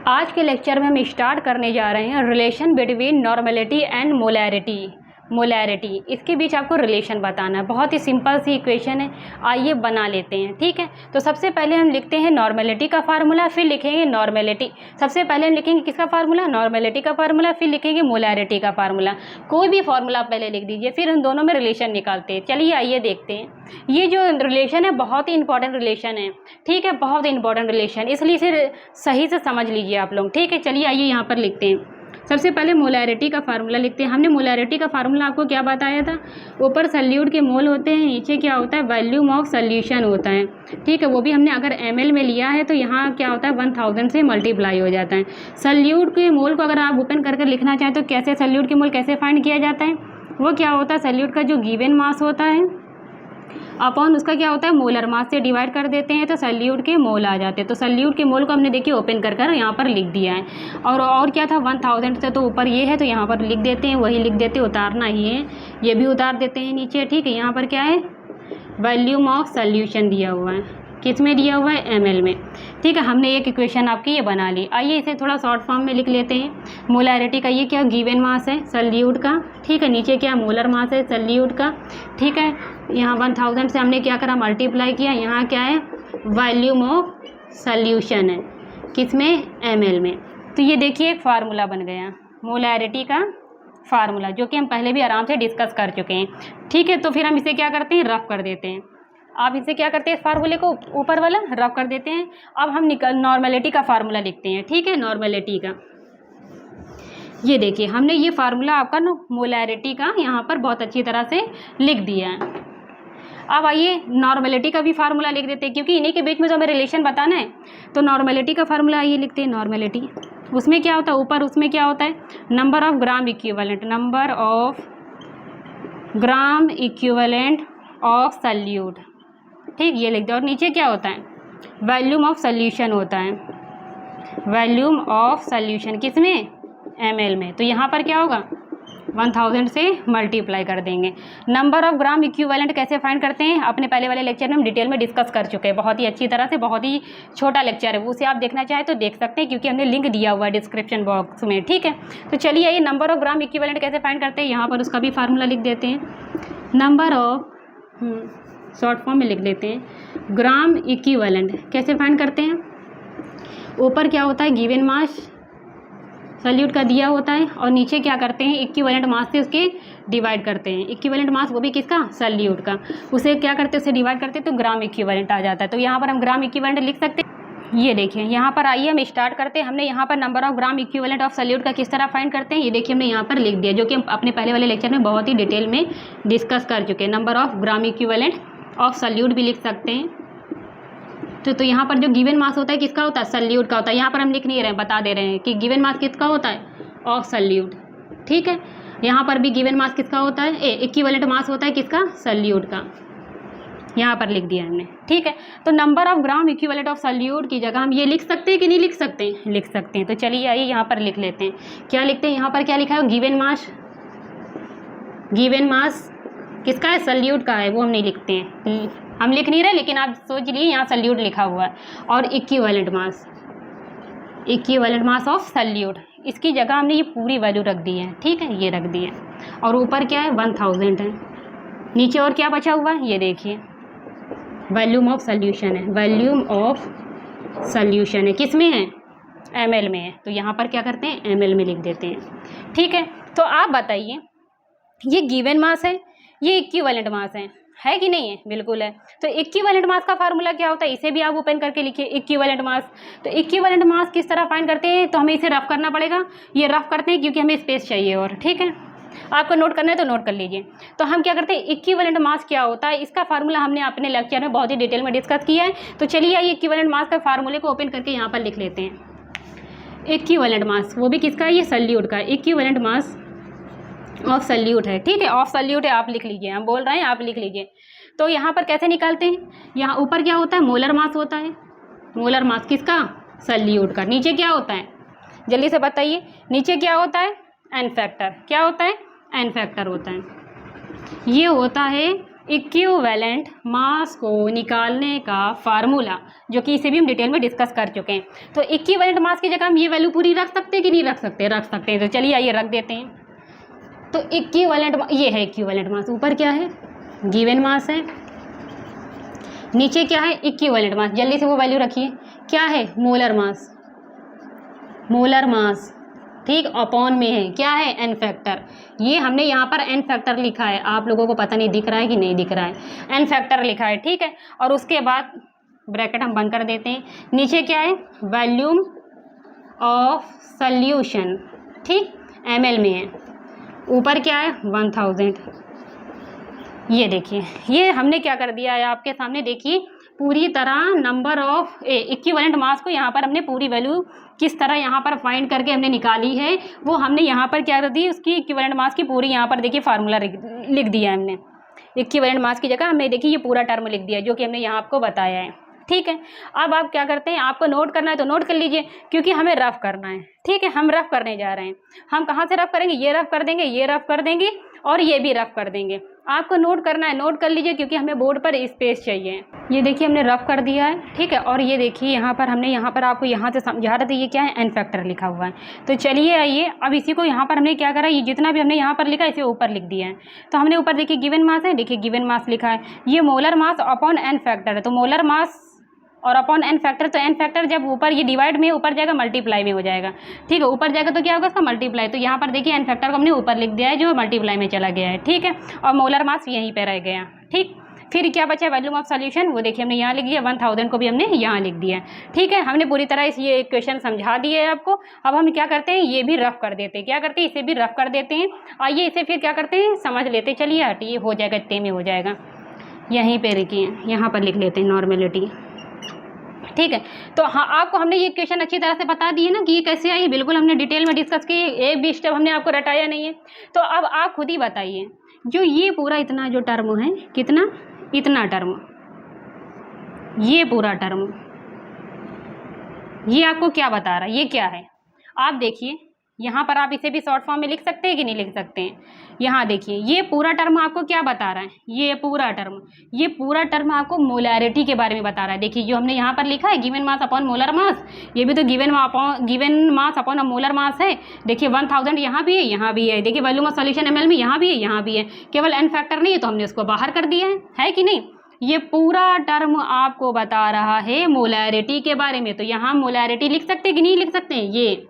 आज के लेक्चर में हम स्टार्ट करने जा रहे हैं relation between normality and molarity. इसके बीच आपको रिलेशन बताना है। बहुत ही सिंपल सी इक्वेशन है, आइए बना लेते हैं। ठीक है, तो सबसे पहले हम लिखते हैं नॉर्मेलिटी का फार्मूला, फिर लिखेंगे नॉर्मेलिटी। सबसे पहले हम लिखेंगे किसका फार्मूला, नॉर्मेलिटी का फार्मूला, फिर लिखेंगे मोलैरिटी का फार्मूला। कोई भी फार्मूला आप पहले लिख दीजिए, फिर उन दोनों में रिलेशन निकालते हैं। चलिए आइए देखते हैं। ये जो रिलेशन है बहुत ही इंपॉर्टेंट रिलेशन है। ठीक है, बहुत इंपॉर्टेंट रिलेशन, इसलिए इसे सही से समझ लीजिए आप लोग। ठीक है, चलिए आइए यहाँ पर लिखते हैं। सबसे पहले मोलैरिटी का फार्मूला लिखते हैं। हमने मोलैरिटी का फार्मूला आपको क्या बताया था, ऊपर सॉल्यूट के मोल होते हैं, नीचे क्या होता है वॉल्यूम ऑफ सॉल्यूशन होता है। ठीक है, वो भी हमने अगर ml में लिया है तो यहाँ क्या होता है 1000 से मल्टीप्लाई हो जाता है। सॉल्यूट के मोल को अगर आप ओपन करके लिखना चाहें तो कैसे सॉल्यूट के मोल कैसे फाइंड किया जाता है, वो क्या होता है सॉल्यूट का जो गिवन मास होता है अपॉन उसका क्या होता है मोलर मास से डिवाइड कर देते हैं तो सॉल्यूट के मोल आ जाते हैं। तो सॉल्यूट के मोल को हमने देखिए ओपन कर यहाँ पर लिख दिया है। और क्या था 1000 से तो ऊपर ये है तो यहाँ पर लिख देते हैं, वही लिख देते हैं, उतारना ही है, ये भी उतार देते हैं नीचे। ठीक है, यहाँ पर क्या है वॉल्यूम ऑफ सॉल्यूशन दिया हुआ है, किस में दिया हुआ है ml में। ठीक है, हमने एक इक्वेशन आपकी ये बना ली। आइए इसे थोड़ा शॉर्ट फॉर्म में लिख लेते हैं। मोलैरिटी का ये क्या गिवन मास है सॉल्यूट का। ठीक है, नीचे क्या मोलर मास है सॉल्यूट का। ठीक है, यहाँ 1000 से हमने क्या करा मल्टीप्लाई किया, यहाँ क्या है वॉल्यूम ऑफ सॉल्यूशन है, किस में ml में। तो ये देखिए एक फार्मूला बन गया मोलैरिटी का फार्मूला, जो कि हम पहले भी आराम से डिस्कस कर चुके हैं। ठीक है, तो फिर हम इसे क्या करते हैं रफ कर देते हैं। आप इसे क्या करते हैं इस फार्मूले को ऊपर वाला रफ कर देते हैं। अब हम नॉर्मेलिटी का फार्मूला लिखते हैं। ठीक है, नॉर्मेलिटी का ये देखिए हमने ये फार्मूला आपका मोलैरिटी का यहाँ पर बहुत अच्छी तरह से लिख दिया है। अब आइए नॉर्मेलिटी का भी फार्मूला लिख देते हैं, क्योंकि इन्हीं के बीच में जो हमें रिलेशन बताना है। तो नॉर्मेलिटी का फार्मूला आइए लिखते हैं। नॉर्मेलिटी उसमें क्या होता है ऊपर उसमें क्या होता है number of gram equivalent, number of gram equivalent of solute. ठीक, ये लिख दो। और नीचे क्या होता है वॉल्यूम ऑफ सॉल्यूशन होता है, वॉल्यूम ऑफ सॉल्यूशन किस में ml में। तो यहाँ पर क्या होगा 1000 से मल्टीप्लाई कर देंगे। नंबर ऑफ ग्राम इक्विवेलेंट कैसे फाइंड करते हैं अपने पहले वाले लेक्चर में हम डिटेल में डिस्कस कर चुके हैं, बहुत ही अच्छी तरह से। बहुत ही छोटा लेक्चर है, उसे आप देखना चाहें तो देख सकते हैं, क्योंकि हमने लिंक दिया हुआ है डिस्क्रिप्शन बॉक्स में। ठीक है, तो चलिए ये नंबर ऑफ ग्राम इक्विवेलेंट कैसे फाइंड करते हैं, यहाँ पर उसका भी फार्मूला लिख देते हैं। नंबर ऑफ शॉर्ट फॉर्म में लिख लेते हैं ग्राम इक्विवेलेंट कैसे फाइंड करते हैं। ऊपर क्या होता है गिवन मास सॉल्यूट का दिया होता है, और नीचे क्या करते हैं इक्विवेलेंट मास से उसके डिवाइड करते हैं। इक्विवेलेंट मास वो भी किसका सॉल्यूट का, उसे क्या करते हैं उसे डिवाइड करते हैं तो ग्राम इक्विवेलेंट आ जाता है। तो यहाँ पर हम ग्राम इक्विवेलेंट लिख सकते हैं। ये देखिए यहाँ पर आइए हम स्टार्ट करते हैं। हमने यहाँ पर number of gram equivalent of solute का किस तरह फाइंड करते हैं ये देखिए हमने यहाँ पर लिख दिया, जो कि हम अपने पहले वाले लेक्चर में बहुत ही डिटेल में डिस्कस कर चुके हैं। Number of gram equivalent of solute भी लिख सकते हैं। तो यहाँ पर जो गिवन मास होता है किसका होता है सॉल्यूट का होता है। यहाँ पर हम लिख नहीं रहे हैं, बता दे रहे हैं कि गिवन मास किसका होता है ऑफ सॉल्यूट। ठीक है, यहाँ पर भी गिवन मास किसका होता है इक्विवेलेंट मास होता है किसका सॉल्यूट का, यहाँ पर लिख दिया हमने। ठीक है, तो number of gram equivalent of solute की जगह हम ये लिख सकते हैं कि नहीं लिख सकते हैं, लिख सकते हैं। तो चलिए आइए यहाँ पर लिख लेते हैं। क्या लिखते हैं यहाँ पर क्या लिखा है गिवन मास, गिवन मास किसका है सॉल्यूट का है, वो हम नहीं लिखते हैं, हम लिख नहीं रहे, लेकिन आप सोच लिए यहाँ सॉल्यूट लिखा हुआ है। और equivalent mass, equivalent mass of solute, इसकी जगह हमने ये पूरी वैल्यू रख दी है। ठीक है, ये रख दी है। और ऊपर क्या है 1000 है, नीचे और क्या बचा हुआ है ये देखिए वॉल्यूम ऑफ सॉल्यूशन है, वॉल्यूम ऑफ सॉल्यूशन है किस में है ml में है। तो यहाँ पर क्या करते हैं ml में लिख देते हैं। ठीक है, तो आप बताइए ये गिवन मास है ये इक्विवेलेंट मास है कि नहीं है, बिल्कुल है। तो इक्विवेलेंट मास का फार्मूला क्या होता है, इसे भी आप ओपन करके लिखिए इक्विवेलेंट मास। तो इक्विवेलेंट मास किस तरह फाइंड करते हैं, तो हमें इसे रफ करना पड़ेगा। ये रफ करते हैं क्योंकि हमें स्पेस चाहिए। और ठीक है, आपको नोट करना है तो नोट कर लीजिए। तो हम क्या करते हैं इक्विवेलेंट मास क्या होता है, इसका फार्मूला हमने अपने लेक्चर में बहुत ही डिटेल में डिस्कस किया है। तो चलिए ये इक्विवेलेंट मास का फार्मूले को ओपन करके यहाँ पर लिख लेते हैं। इक्विवेलेंट मास वो भी किसका है ये सॉल्यूट का, इक्विवेलेंट मास ऑफ सॉल्यूट है। ठीक है, ऑफ सॉल्यूट है, आप लिख लीजिए, हम बोल रहे हैं आप लिख लीजिए। तो यहाँ पर कैसे निकालते हैं, यहाँ ऊपर क्या होता है मोलर मास होता है, मोलर मास किसका सॉल्यूट का। नीचे क्या होता है जल्दी से बताइए, नीचे क्या होता है एन फैक्टर, क्या होता है एन फैक्टर होता है, ये होता है इक्विवेलेंट मास को निकालने का फार्मूला, जो कि इसे भी हम डिटेल में डिस्कस कर चुके हैं। तो इक्विवेलेंट मास की जगह हम ये वैल्यू पूरी रख सकते हैं कि नहीं रख सकते? रख सकते हैं। तो चलिए आइए रख देते हैं। तो इक्विवेलेंट ये है इक्विवेलेंट मास, ऊपर क्या है? गिवन मास है, नीचे क्या है? Equivalent mass. जल्दी से वो वैल्यू रखिए, क्या है? Molar mass. मोलर मास, ठीक, अपॉन में है क्या है? N factor. ये हमने यहाँ पर एन फैक्टर लिखा है, आप लोगों को पता नहीं दिख रहा है कि नहीं दिख रहा है, एन फैक्टर लिखा है, ठीक है। और उसके बाद ब्रैकेट हम बंद कर देते हैं। नीचे क्या है? वॉल्यूम ऑफ सॉल्यूशन, ठीक, ml में है। ऊपर क्या है? 1000। ये देखिए, ये हमने क्या कर दिया है आपके सामने, देखिए पूरी तरह नंबर ऑफ इक्विवेलेंट मास को यहाँ पर हमने पूरी वैल्यू किस तरह यहाँ पर फाइंड करके हमने निकाली है, वो हमने यहाँ पर क्या कर दी, उसकी इक्विवेलेंट मास की पूरी यहाँ पर देखिए फार्मूला लिख दिया है हमने। इक्विवेलेंट मास की जगह हमने देखिए ये पूरा टर्म लिख दिया है, जो कि हमने यहाँ आपको बताया है, ठीक है। अब आप क्या करते हैं, आपको नोट करना है तो नोट कर लीजिए, क्योंकि हमें रफ करना है, ठीक है। हम रफ करने जा रहे हैं। हम कहाँ से रफ करेंगे? ये रफ कर देंगे, ये रफ कर देंगे और ये भी रफ कर देंगे। आपको नोट करना है, नोट कर लीजिए, क्योंकि हमें बोर्ड पर स्पेस चाहिए। ये देखिए हमने रफ कर दिया है, ठीक है। और ये देखिए यहाँ पर हमने यहाँ पर आपको यहाँ से समझा रहे थे, ये क्या है? एन फैक्टर लिखा हुआ है। तो चलिए आइए, अब इसी को यहाँ पर हमने क्या करा, ये जितना भी हमने यहाँ पर लिखा है इसे ऊपर लिख दिया है। तो हमने ऊपर देखिए गिवन मास है, देखिए गिवन मास लिखा है, ये molar mass upon n factor है। तो मोलर मास और अपॉन एन फैक्टर, तो एन फैक्टर जब ऊपर ये डिवाइड में ऊपर जाएगा मल्टीप्लाई में हो जाएगा, ठीक है। ऊपर जाएगा तो क्या होगा? उसका मल्टीप्लाई। तो यहाँ पर देखिए एन फैक्टर को हमने ऊपर लिख दिया है, जो मल्टीप्लाई में चला गया है, ठीक है। और मोलर मास यहीं पे रह गया, ठीक। फिर क्या बचा? वॉल्यूम ऑफ सॉल्यूशन, वो देखिए हमने यहाँ लिख दिया, 1000 को भी हमने यहाँ लिख दिया, ठीक है। हमने पूरी तरह इस ये इक्वेशन समझा दी है आपको। अब हम क्या करते हैं, ये भी रफ कर देते हैं। क्या करते हैं? इसे भी रफ कर देते हैं। आइए इसे फिर क्या करते हैं, समझ लेते हैं। चलिए हटिए, हो जाएगा, इतने में हो जाएगा। यहीं पर रुकिए, यहाँ पर लिख लेते हैं नॉर्मेलिटी, ठीक है। तो हाँ, आपको हमने ये इक्वेशन अच्छी तरह से बता दी है ना कि ये कैसे आई, बिल्कुल हमने डिटेल में डिस्कस की, एक भी स्टेप हमने आपको रटाया नहीं है। तो अब आप खुद ही बताइए, जो ये पूरा इतना जो टर्म है, कितना? इतना टर्म, ये पूरा टर्म, ये आपको क्या बता रहा है? ये क्या है? आप देखिए यहाँ पर, आप इसे भी शॉर्ट फॉर्म में लिख सकते हैं कि नहीं लिख सकते हैं? यहाँ देखिए, ये पूरा टर्म आपको क्या बता रहा है? ये पूरा टर्म आपको मोलैरिटी के बारे में बता रहा है। देखिए जो हमने यहाँ पर लिखा है, given mass upon molar mass, ये भी तो given mass upon molar mass है। देखिए 1000 यहाँ भी है, यहाँ भी है। देखिए वॉल्यूम ऑफ सॉल्यूशन ml में यहाँ भी है, यहाँ भी है। केवल एन फैक्टर नहीं है तो हमने उसको बाहर कर दिया है कि नहीं? ये पूरा टर्म आपको बता रहा है मोलैरिटी के बारे में। तो यहाँ मोलैरिटी लिख सकते हैं कि नहीं लिख सकते हैं? ये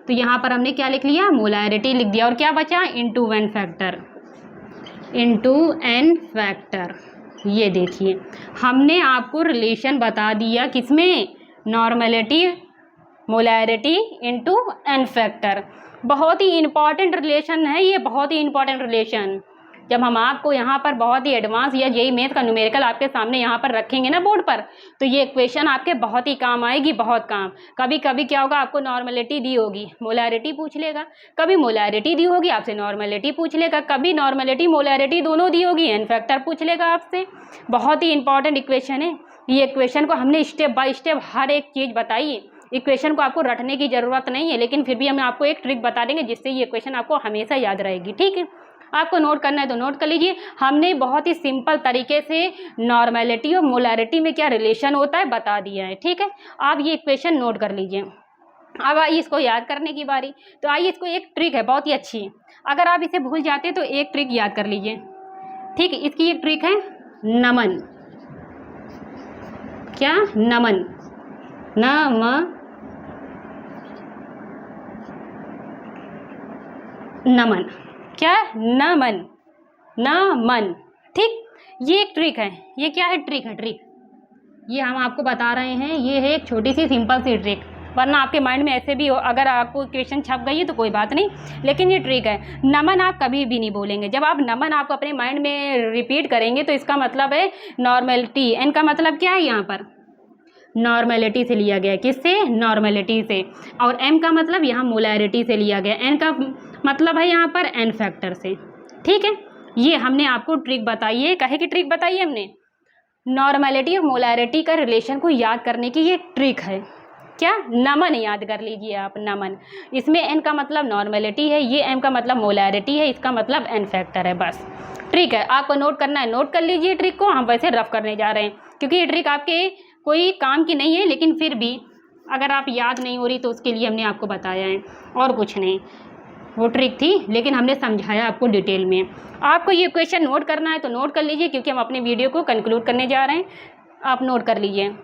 तो यहाँ पर हमने क्या लिख लिया? मोलैरिटी लिख दिया। और क्या बचा? Into n factor. ये देखिए हमने आपको रिलेशन बता दिया, किसमें? Normality, molarity into n factor. बहुत ही इंपॉर्टेंट रिलेशन है ये, बहुत ही इंपॉर्टेंट रिलेशन। जब हम आपको यहाँ पर बहुत ही एडवांस या जेईई मेंस का न्यूमेरिकल आपके सामने यहाँ पर रखेंगे ना बोर्ड पर, तो ये इक्वेशन आपके बहुत ही काम आएगी, बहुत काम। कभी कभी क्या होगा, आपको नॉर्मेलिटी दी होगी, मोलैरिटी पूछ लेगा। कभी मोलैरिटी दी होगी, आपसे नॉर्मेलिटी पूछ लेगा। कभी नॉर्मेलिटी मोलैरिटी दोनों दी होगी, एन फैक्टर पूछ लेगा आपसे। बहुत ही इंपॉर्टेंट इक्वेशन है ये। इक्वेशन को हमने स्टेप बाय स्टेप हर एक चीज़ बताई है। इक्वेशन को आपको रटने की ज़रूरत नहीं है, लेकिन फिर भी हम आपको एक ट्रिक बता देंगे जिससे ये इक्वेशन आपको हमेशा याद रहेगी, ठीक है। आपको नोट करना है तो नोट कर लीजिए। हमने बहुत ही सिंपल तरीके से नॉर्मेलिटी और मोलैरिटी में क्या रिलेशन होता है बता दिया है, ठीक है। आप ये इक्वेशन नोट कर लीजिए। अब आइए इसको याद करने की बारी। तो आइए, इसको एक ट्रिक है बहुत ही अच्छी, अगर आप इसे भूल जाते तो एक ट्रिक याद कर लीजिए, ठीक है। इसकी एक ट्रिक है नमन। क्या? नमन, नमन, क्या? नमन, ठीक। ये एक ट्रिक है। ये क्या है? ट्रिक है, ट्रिक। ये हम आपको बता रहे हैं, ये है एक छोटी सी सिंपल सी ट्रिक, वरना आपके माइंड में ऐसे भी हो, अगर आपको क्वेश्चन छप गई है तो कोई बात नहीं, लेकिन ये ट्रिक है। नमन आप कभी भी नहीं बोलेंगे। जब आप नमन आपको अपने माइंड में रिपीट करेंगे तो इसका मतलब है नॉर्मेलिटी। एन का मतलब क्या है? यहाँ पर नॉर्मेलिटी से लिया गया। किससे? नॉर्मेलिटी से। और एम का मतलब यहाँ मोलैरिटी से लिया गया। एन का मतलब है यहाँ पर एन फैक्टर से, ठीक है। ये हमने आपको ट्रिक बताई है। काहे की ट्रिक बताई है हमने? नॉर्मेलिटी और मोलैरिटी का रिलेशन को याद करने की ये ट्रिक है। क्या? नमन याद कर लीजिए आप, नमन। इसमें एन का मतलब नॉर्मेलिटी है, ये एम का मतलब मोलैरिटी है, इसका मतलब एन फैक्टर है, बस। ट्रिक है, आपको नोट करना है, नोट कर लीजिए ट्रिक को। हम वैसे रफ करने जा रहे हैं क्योंकि ये ट्रिक आपके कोई काम की नहीं है, लेकिन फिर भी अगर आप याद नहीं हो रही तो उसके लिए हमने आपको बताया है, और कुछ नहीं। वो ट्रिक थी लेकिन हमने समझाया आपको डिटेल में। आपको ये क्वेश्चन नोट करना है तो नोट कर लीजिए क्योंकि हम अपने वीडियो को कंक्लूड करने जा रहे हैं। आप नोट कर लीजिए।